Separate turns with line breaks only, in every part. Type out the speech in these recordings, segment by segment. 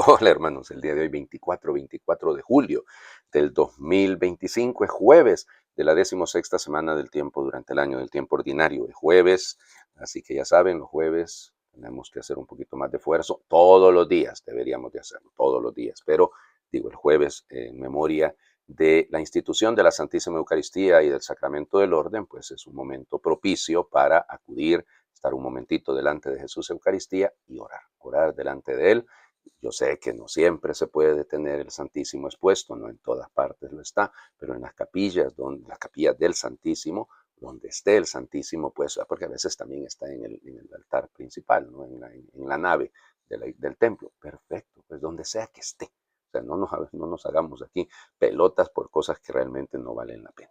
Hola hermanos, el día de hoy 24 de julio del 2025 es jueves de la 16ª semana del tiempo durante el año del tiempo ordinario, es jueves, así que ya saben, los jueves tenemos que hacer un poquito más de esfuerzo, todos los días deberíamos de hacerlo, todos los días, pero digo el jueves en memoria de la institución de la Santísima Eucaristía y del Sacramento del Orden, pues es un momento propicio para acudir, estar un momentito delante de Jesús Eucaristía y orar delante de Él. Yo sé que no siempre se puede tener el Santísimo expuesto, no en todas partes lo está, pero en las capillas, las capillas del Santísimo, donde esté el Santísimo, pues, porque a veces también está en el altar principal, ¿no? En la nave del templo. Perfecto, pues donde sea que esté. O sea, no nos hagamos aquí pelotas por cosas que realmente no valen la pena.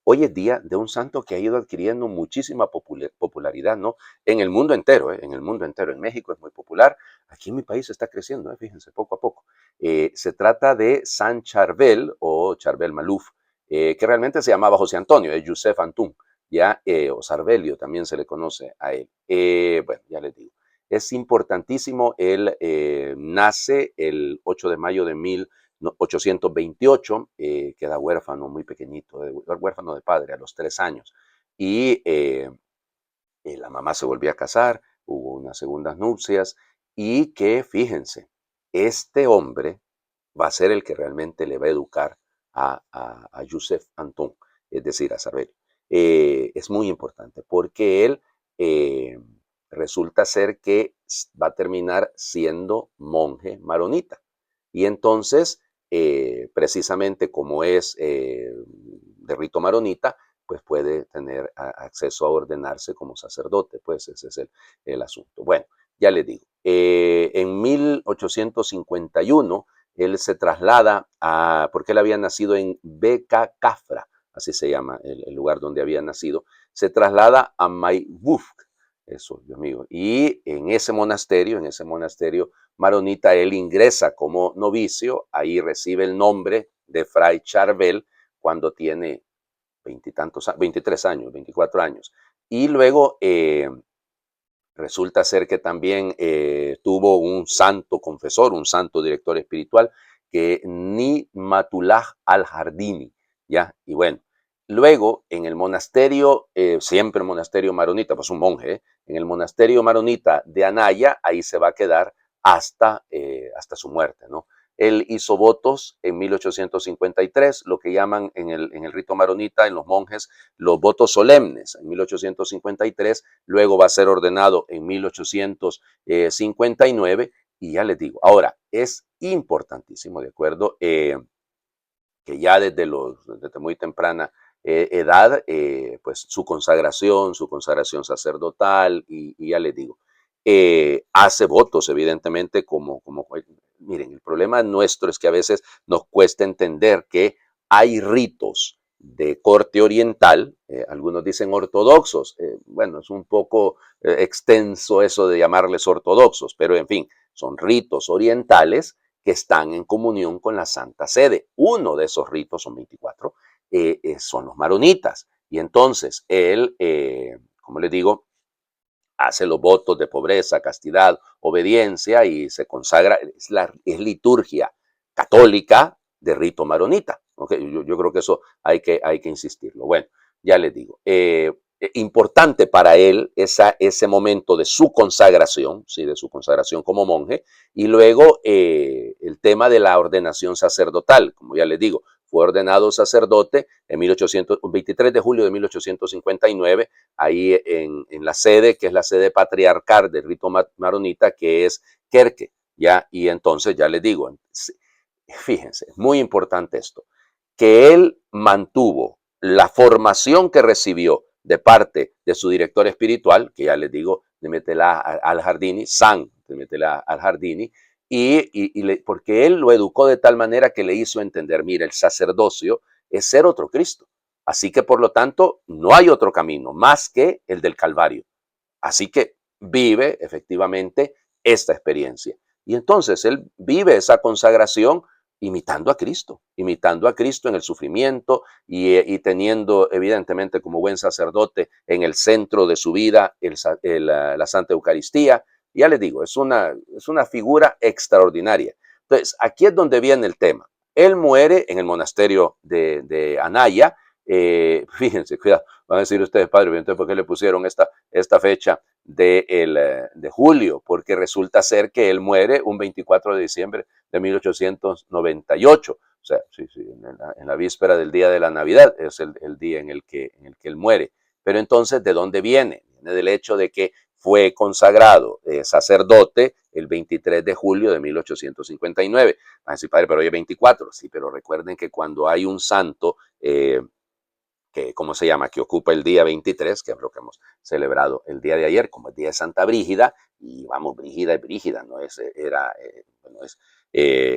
Hoy es día de un santo que ha ido adquiriendo muchísima popularidad, ¿no? En el mundo entero, ¿eh? En el mundo entero. En México es muy popular. Aquí en mi país está creciendo, fíjense, poco a poco. Se trata de San Charbel o Charbel Maluf, que realmente se llamaba José Antonio, es Joseph Antún, ya, o Sarbelio también se le conoce a él. Bueno, ya les digo, es importantísimo, él nace el 8 de mayo de 1828, queda huérfano muy pequeñito, huérfano de padre a los 3 años, y la mamá se volvió a casar, hubo unas segundas nupcias y que, fíjense, este hombre va a ser el que realmente le va a educar a Joseph Anton, es decir, a Sabel. Es muy importante porque él eh, resulta ser que va a terminar siendo monje maronita. Y entonces, precisamente como es de rito maronita, pues puede tener acceso a ordenarse como sacerdote, pues ese es el asunto. Bueno, ya les digo, en 1851 él se traslada porque él había nacido en Beca Cafra, así se llama el lugar donde había nacido, se traslada a Maybuf, eso, Dios mío, y en ese monasterio maronita, él ingresa como novicio, ahí recibe el nombre de Fray Charbel cuando tiene 23 años, 24 años. Y luego resulta ser que también tuvo un santo confesor, un santo director espiritual, que ni Matullah al-Jardini, ¿ya? Y bueno, luego en el monasterio, siempre el monasterio maronita, pues un monje, en el monasterio maronita de Anaya, ahí se va a quedar hasta su muerte, ¿no? Él hizo votos en 1853, lo que llaman en el rito maronita, en los monjes, los votos solemnes, en 1853, luego va a ser ordenado en 1859, y ya les digo, ahora, es importantísimo, ¿de acuerdo? Que ya desde muy temprana edad, pues su consagración sacerdotal, y ya les digo, hace votos, evidentemente, miren, el problema nuestro es que a veces nos cuesta entender que hay ritos de corte oriental, algunos dicen ortodoxos, bueno, es un poco extenso eso de llamarles ortodoxos, pero en fin, son ritos orientales que están en comunión con la Santa Sede. Uno de esos ritos, son 24, son los maronitas. Y entonces él, como les digo, hace los votos de pobreza, castidad, obediencia y se consagra, es liturgia católica de rito maronita. ¿Okay? Yo creo que eso hay que insistirlo. Bueno, ya les digo, importante para él ese momento de su consagración, ¿sí? De su consagración como monje, y luego el tema de la ordenación sacerdotal, como ya les digo, fue ordenado sacerdote en 23 de julio de 1859, ahí en la sede, que es la sede patriarcal del rito maronita, que es Querque, ¿ya? Y entonces, ya les digo, fíjense, es muy importante esto, que él mantuvo la formación que recibió de parte de su director espiritual, que ya les digo, Demetela al-Jardini, San Demetela al-Jardini, porque él lo educó de tal manera que le hizo entender, mira, el sacerdocio es ser otro Cristo. Así que, por lo tanto, no hay otro camino más que el del Calvario. Así que vive efectivamente esta experiencia. Y entonces él vive esa consagración imitando a Cristo en el sufrimiento y teniendo evidentemente como buen sacerdote en el centro de su vida la Santa Eucaristía ya les digo, es una figura extraordinaria. Entonces, aquí es donde viene el tema. Él muere en el monasterio de Anaya. Fíjense, cuidado, van a decir ustedes, padre, entonces, ¿por qué le pusieron esta fecha de julio? Porque resulta ser que él muere un 24 de diciembre de 1898. O sea, sí, en la víspera del día de la Navidad es el día en el que él muere. Pero entonces, ¿de dónde viene? Viene del hecho de que fue consagrado sacerdote el 23 de julio de 1859. Van a decir, padre, pero hoy es 24. Sí, pero recuerden que cuando hay un santo, ¿cómo se llama? Que ocupa el día 23, que es lo que hemos celebrado el día de ayer, como el día de Santa Brígida, y vamos, Brígida es Brígida, no es, bueno, es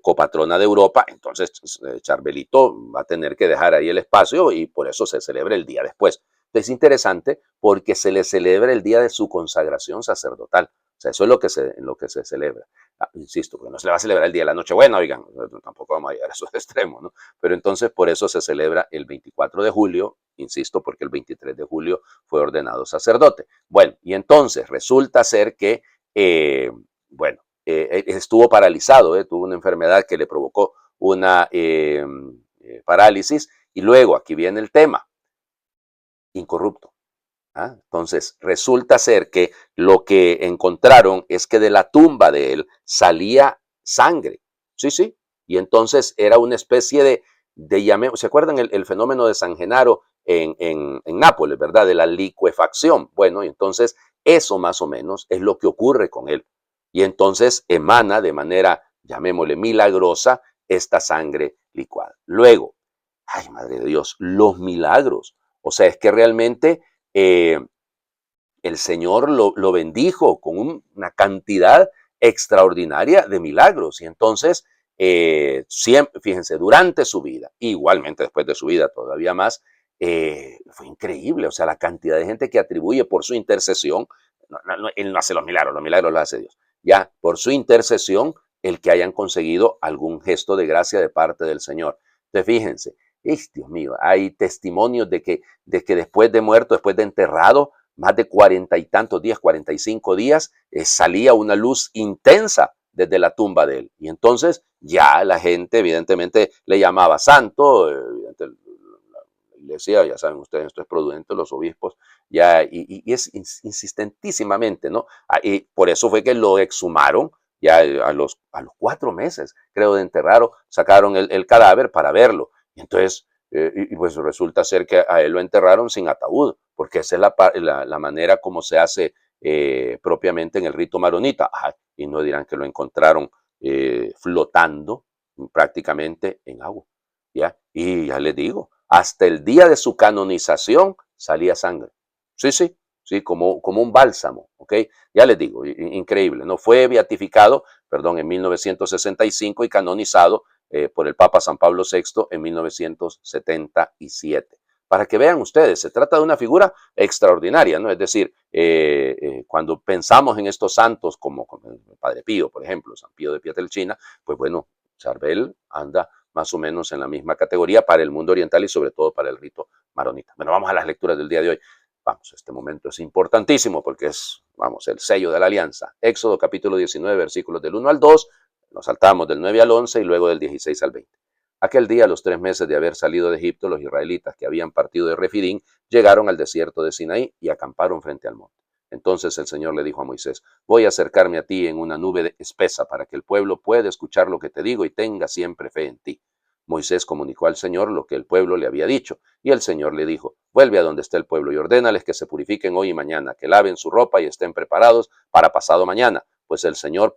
copatrona de Europa, entonces Charbelito va a tener que dejar ahí el espacio y por eso se celebra el día después. Es interesante porque se le celebra el día de su consagración sacerdotal. O sea, eso es lo que se celebra. Insisto, porque no se le va a celebrar el día de la Nochebuena, oigan, tampoco vamos a llegar a esos extremos, ¿no? Pero entonces por eso se celebra el 24 de julio, insisto, porque el 23 de julio fue ordenado sacerdote. Bueno, y entonces resulta ser que, bueno, estuvo paralizado, tuvo una enfermedad que le provocó una parálisis, y luego aquí viene el tema, incorrupto. Entonces, resulta ser que lo que encontraron es que de la tumba de él salía sangre. Sí, sí. Y entonces era una especie de ¿se acuerdan el fenómeno de San Genaro en Nápoles, verdad? De la licuefacción. Bueno, y entonces eso más o menos es lo que ocurre con él. Y entonces emana de manera, llamémosle, milagrosa esta sangre licuada. Luego, ay, madre de Dios, los milagros. O sea, es que realmente eh, el Señor lo bendijo con una cantidad extraordinaria de milagros. Y entonces, siempre, fíjense, durante su vida, igualmente después de su vida todavía más, fue increíble. O sea, la cantidad de gente que atribuye por su intercesión, él no hace los milagros los hace Dios. Ya, por su intercesión, el que hayan conseguido algún gesto de gracia de parte del Señor. Entonces, fíjense, Dios mío, hay testimonios de que después de muerto, después de enterrado, más de 40 y tantos días, 45 días, salía una luz intensa desde la tumba de él. Y entonces ya la gente evidentemente le llamaba santo, la iglesia, ya saben ustedes, esto es prudente, los obispos, ya, y es insistentísimamente, ¿no? Y por eso fue que lo exhumaron ya a los 4 meses, creo, de enterrarlo, sacaron el cadáver para verlo. Y entonces, y pues resulta ser que a él lo enterraron sin ataúd, porque esa es la manera como se hace propiamente en el rito maronita. Y no dirán que lo encontraron flotando prácticamente en agua. ¿Ya? Y ya les digo, hasta el día de su canonización salía sangre. Sí, sí, sí, como un bálsamo, ¿ok? Ya les digo, increíble, ¿no? Fue beatificado, perdón, en 1965 y canonizado por el Papa San Pablo VI en 1977. Para que vean ustedes, se trata de una figura extraordinaria, ¿no? Es decir, cuando pensamos en estos santos, como el Padre Pío, por ejemplo, San Pío de Pietrelcina, pues bueno, Charbel anda más o menos en la misma categoría para el mundo oriental y sobre todo para el rito maronita. Bueno, vamos a las lecturas del día de hoy. Vamos, este momento es importantísimo porque es, vamos, el sello de la alianza. Éxodo capítulo 19, versículos del 1 al 2, nos saltamos del 9 al 11 y luego del 16 al 20. Aquel día, a los 3 meses de haber salido de Egipto, los israelitas que habían partido de Refidín llegaron al desierto de Sinaí y acamparon frente al monte. Entonces el Señor le dijo a Moisés, voy a acercarme a ti en una nube espesa para que el pueblo pueda escuchar lo que te digo y tenga siempre fe en ti. Moisés comunicó al Señor lo que el pueblo le había dicho, y el Señor le dijo, vuelve a donde está el pueblo y ordénales que se purifiquen hoy y mañana, que laven su ropa y estén preparados para pasado mañana, pues el Señor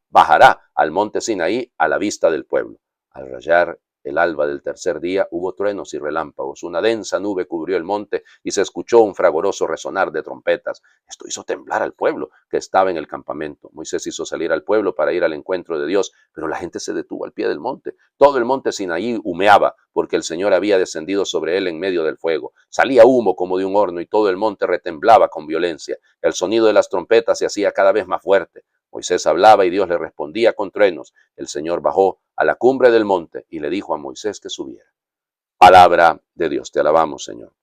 bajará al monte Sinaí a la vista del pueblo. Al rayar el alba del tercer día hubo truenos y relámpagos, una densa nube cubrió el monte y se escuchó un fragoroso resonar de trompetas. Esto hizo temblar al pueblo que estaba en el campamento. Moisés hizo salir al pueblo para ir al encuentro de Dios, pero la gente se detuvo al pie del monte. Todo el monte Sinaí humeaba, porque el Señor había descendido sobre él en medio del fuego. Salía humo como de un horno y todo el monte retemblaba con violencia. El sonido de las trompetas se hacía cada vez más fuerte. Moisés hablaba y Dios le respondía con truenos. El Señor bajó a la cumbre del monte y le dijo a Moisés que subiera. Palabra de Dios, te alabamos, Señor.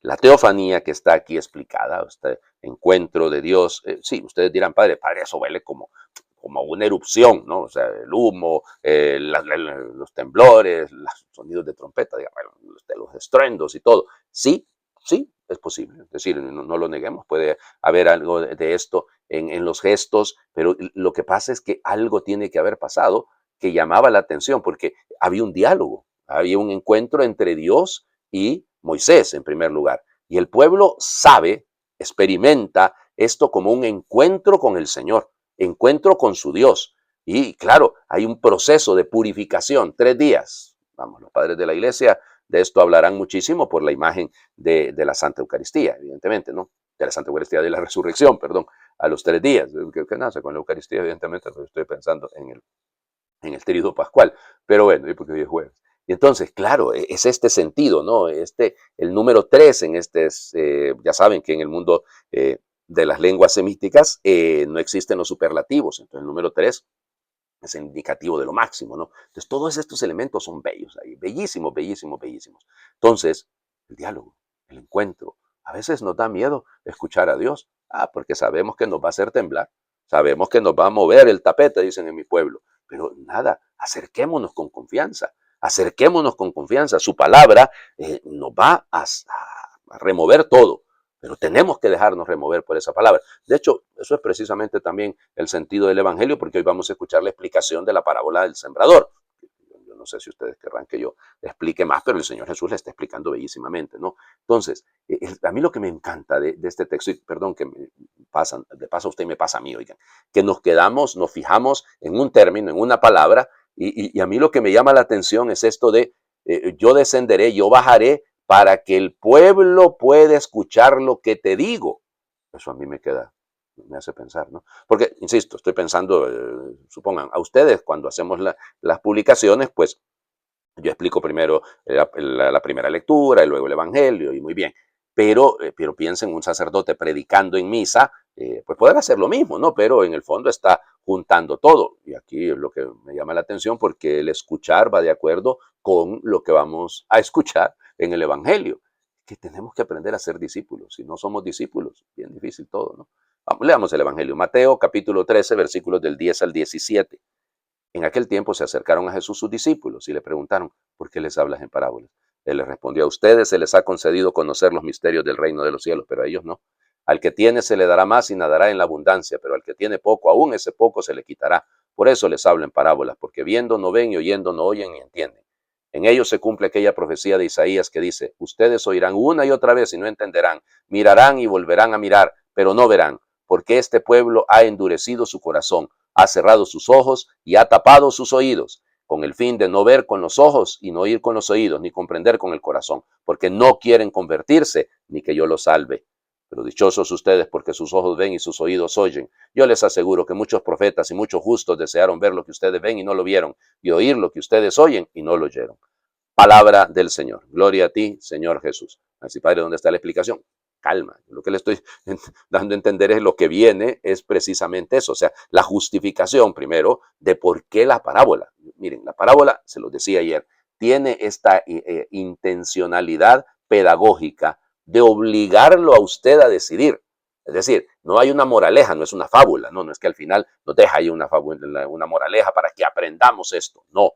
La teofanía que está aquí explicada, este encuentro de Dios, sí, ustedes dirán, padre, eso huele como una erupción, ¿no? O sea, el humo, los temblores, los sonidos de trompeta, digamos, los estruendos y todo. Sí, sí, es posible. Es decir, no lo neguemos, puede haber algo de esto en los gestos, pero lo que pasa es que algo tiene que haber pasado que llamaba la atención, porque había un diálogo, había un encuentro entre Dios y Moisés, en primer lugar. Y el pueblo sabe, experimenta esto como un encuentro con el Señor, encuentro con su Dios. Y claro, hay un proceso de purificación, 3 días. Vamos, los padres de la iglesia de esto hablarán muchísimo por la imagen de la Santa Eucaristía, evidentemente, ¿no? De la Santa Eucaristía, de la resurrección, perdón, a los 3 días. ¿Qué nace con la Eucaristía? Evidentemente, pero estoy pensando en el tríodo pascual. Pero bueno, ¿y porque hoy es jueves? Y entonces, claro, es este sentido, ¿no? El número 3 en ya saben que en el mundo de las lenguas semíticas no existen los superlativos. Entonces, el número 3 es indicativo de lo máximo, ¿no? Entonces, todos estos elementos son bellos ahí, bellísimos, bellísimos, bellísimos. Entonces, el diálogo, el encuentro. A veces nos da miedo escuchar a Dios, porque sabemos que nos va a hacer temblar, sabemos que nos va a mover el tapete, dicen en mi pueblo, pero nada, acerquémonos con confianza. Su palabra nos va a remover todo, pero tenemos que dejarnos remover por esa palabra. De hecho, eso es precisamente también el sentido del Evangelio, porque hoy vamos a escuchar la explicación de la parábola del sembrador. Yo no sé si ustedes querrán que yo explique más, pero el Señor Jesús le está explicando bellísimamente, ¿no? Entonces, a mí lo que me encanta de este texto, y perdón que me pasan, de paso a usted me pasa a mí, oigan, que nos fijamos en un término, en una palabra, y a mí lo que me llama la atención es esto de yo descenderé, yo bajaré para que el pueblo pueda escuchar lo que te digo. Eso a mí me hace pensar, ¿no? Porque, insisto, estoy pensando, supongan, a ustedes cuando hacemos las publicaciones, pues yo explico primero la primera lectura y luego el Evangelio, y muy bien. Pero piensen, un sacerdote predicando en misa, pues puede hacer lo mismo, ¿no? Pero en el fondo está juntando todo. Y aquí es lo que me llama la atención, porque el escuchar va de acuerdo con lo que vamos a escuchar en el Evangelio. Que tenemos que aprender a ser discípulos. Si no somos discípulos, bien difícil todo, ¿no? Vamos, leamos el Evangelio. Mateo capítulo 13, versículos del 10 al 17. En aquel tiempo se acercaron a Jesús sus discípulos y le preguntaron, ¿por qué les hablas en parábolas? Él les respondió, a ustedes se les ha concedido conocer los misterios del reino de los cielos, pero a ellos no. Al que tiene se le dará más y nadará en la abundancia, pero al que tiene poco, aún ese poco se le quitará. Por eso les hablo en parábolas, porque viendo no ven y oyendo no oyen ni entienden. En ellos se cumple aquella profecía de Isaías que dice, ustedes oirán una y otra vez y no entenderán, mirarán y volverán a mirar, pero no verán, porque este pueblo ha endurecido su corazón, ha cerrado sus ojos y ha tapado sus oídos, con el fin de no ver con los ojos y no oír con los oídos, ni comprender con el corazón, porque no quieren convertirse, ni que yo los salve. Pero dichosos ustedes porque sus ojos ven y sus oídos oyen. Yo les aseguro que muchos profetas y muchos justos desearon ver lo que ustedes ven y no lo vieron, y oír lo que ustedes oyen y no lo oyeron. Palabra del Señor. Gloria a ti, Señor Jesús. Así, Padre, ¿dónde está la explicación? Calma. Lo que le estoy dando a entender es lo que viene, es precisamente eso. O sea, la justificación primero de por qué la parábola. Miren, la parábola, se los decía ayer, tiene esta intencionalidad pedagógica de obligarlo a usted a decidir. Es decir, no hay una moraleja, no es una fábula, no es que al final nos deja ahí una moraleja para que aprendamos esto. No,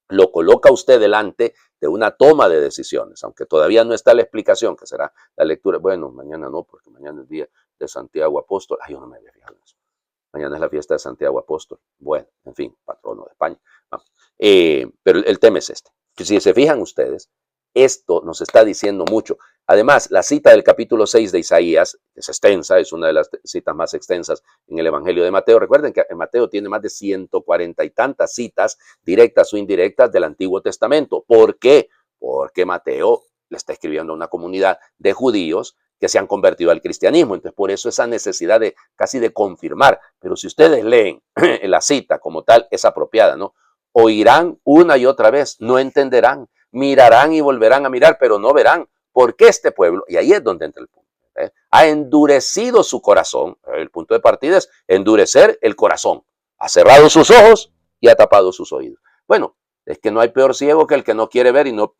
lo coloca usted delante de una toma de decisiones, aunque todavía no está la explicación, que será la lectura. Bueno, mañana no, porque mañana es día de Santiago Apóstol. Ay, yo no me había fijado en eso. Mañana es la fiesta de Santiago Apóstol. Bueno, en fin, patrono de España. Pero el tema es este. Que si se fijan ustedes, esto nos está diciendo mucho. Además, la cita del capítulo 6 de Isaías es extensa, es una de las citas más extensas en el Evangelio de Mateo. Recuerden que Mateo tiene más de 140 y tantas citas, directas o indirectas, del Antiguo Testamento. ¿Por qué? Porque Mateo le está escribiendo a una comunidad de judíos que se han convertido al cristianismo. Entonces, por eso esa necesidad de casi de confirmar. Pero si ustedes leen la cita como tal, es apropiada, ¿no? Oirán una y otra vez, no entenderán, mirarán y volverán a mirar, pero no verán, porque este pueblo, y ahí es donde entra el punto, ha endurecido su corazón. El punto de partida es endurecer el corazón. Ha cerrado sus ojos y ha tapado sus oídos. Bueno, es que no hay peor ciego que el que no quiere ver y no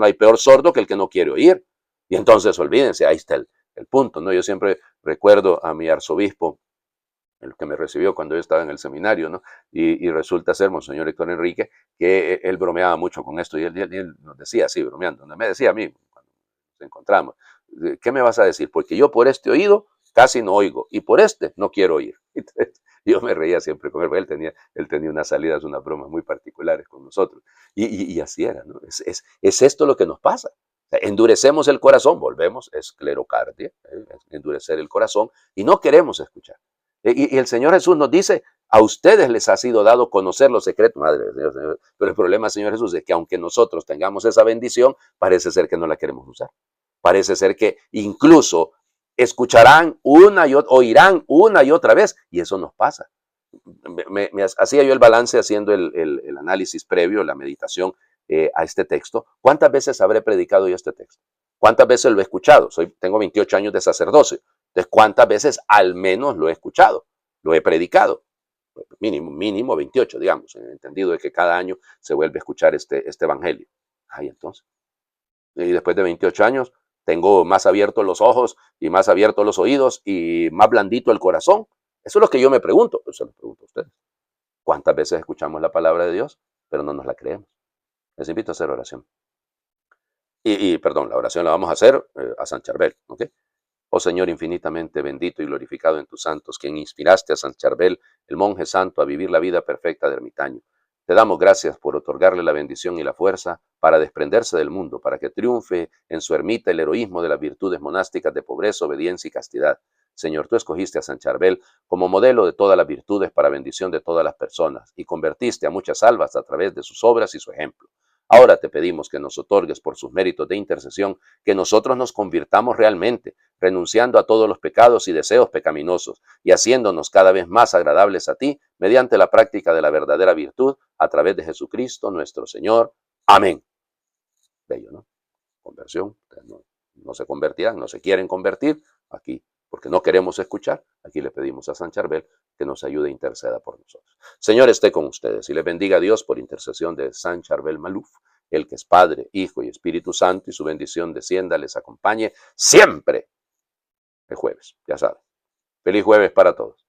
hay peor sordo que el que no quiere oír. Y entonces olvídense, ahí está el punto, ¿no? Yo siempre recuerdo a mi arzobispo, el que me recibió cuando yo estaba en el seminario, ¿no? Y resulta ser, Monseñor Héctor Enrique, que él bromeaba mucho con esto y él nos decía así, bromeando, me decía a mí, cuando nos encontramos, ¿qué me vas a decir? Porque yo por este oído casi no oigo y por este no quiero oír. Entonces, yo me reía siempre con él, porque él tenía unas salidas, unas bromas muy particulares con nosotros. Y así era, ¿no? Es esto lo que nos pasa. O sea, endurecemos el corazón, volvemos, esclerocardia, endurecer el corazón y no queremos escuchar. Y el Señor Jesús nos dice, a ustedes les ha sido dado conocer los secretos, madre del Señor, Señor. Pero el problema, Señor Jesús, es que aunque nosotros tengamos esa bendición, parece ser que no la queremos usar. Parece ser que incluso escucharán oirán una y otra vez, y eso nos pasa. Hacía yo el balance haciendo el análisis previo, la meditación a este texto. ¿Cuántas veces habré predicado yo este texto? ¿Cuántas veces lo he escuchado? Tengo 28 años de sacerdocio. Entonces, ¿cuántas veces al menos lo he escuchado? Lo he predicado. Mínimo 28, digamos, en el entendido de que cada año se vuelve a escuchar este evangelio. Ahí entonces. Y después de 28 años, tengo más abiertos los ojos y más abiertos los oídos y más blandito el corazón. Eso es lo que yo me pregunto. Pues se lo pregunto a ustedes. ¿Cuántas veces escuchamos la palabra de Dios, pero no nos la creemos? Les invito a hacer oración. Perdón, la oración la vamos a hacer a San Charbel, ¿ok? Oh Señor infinitamente bendito y glorificado en tus santos, quien inspiraste a San Charbel, el monje santo, a vivir la vida perfecta de ermitaño. Te damos gracias por otorgarle la bendición y la fuerza para desprenderse del mundo, para que triunfe en su ermita el heroísmo de las virtudes monásticas de pobreza, obediencia y castidad. Señor, tú escogiste a San Charbel como modelo de todas las virtudes para bendición de todas las personas y convertiste a muchas almas a través de sus obras y su ejemplo. Ahora te pedimos que nos otorgues por sus méritos de intercesión, que nosotros nos convirtamos realmente, renunciando a todos los pecados y deseos pecaminosos y haciéndonos cada vez más agradables a ti mediante la práctica de la verdadera virtud a través de Jesucristo nuestro Señor. Amén. Bello, ¿no? Conversión. No se convertirán, no se quieren convertir aquí porque no queremos escuchar. Aquí le pedimos a San Charbel que nos ayude e interceda por nosotros. Señor, esté con ustedes y les bendiga a Dios por intercesión de San Charbel Maluf, el que es Padre, Hijo y Espíritu Santo, y su bendición descienda, les acompañe siempre el jueves, ya saben. Feliz jueves para todos.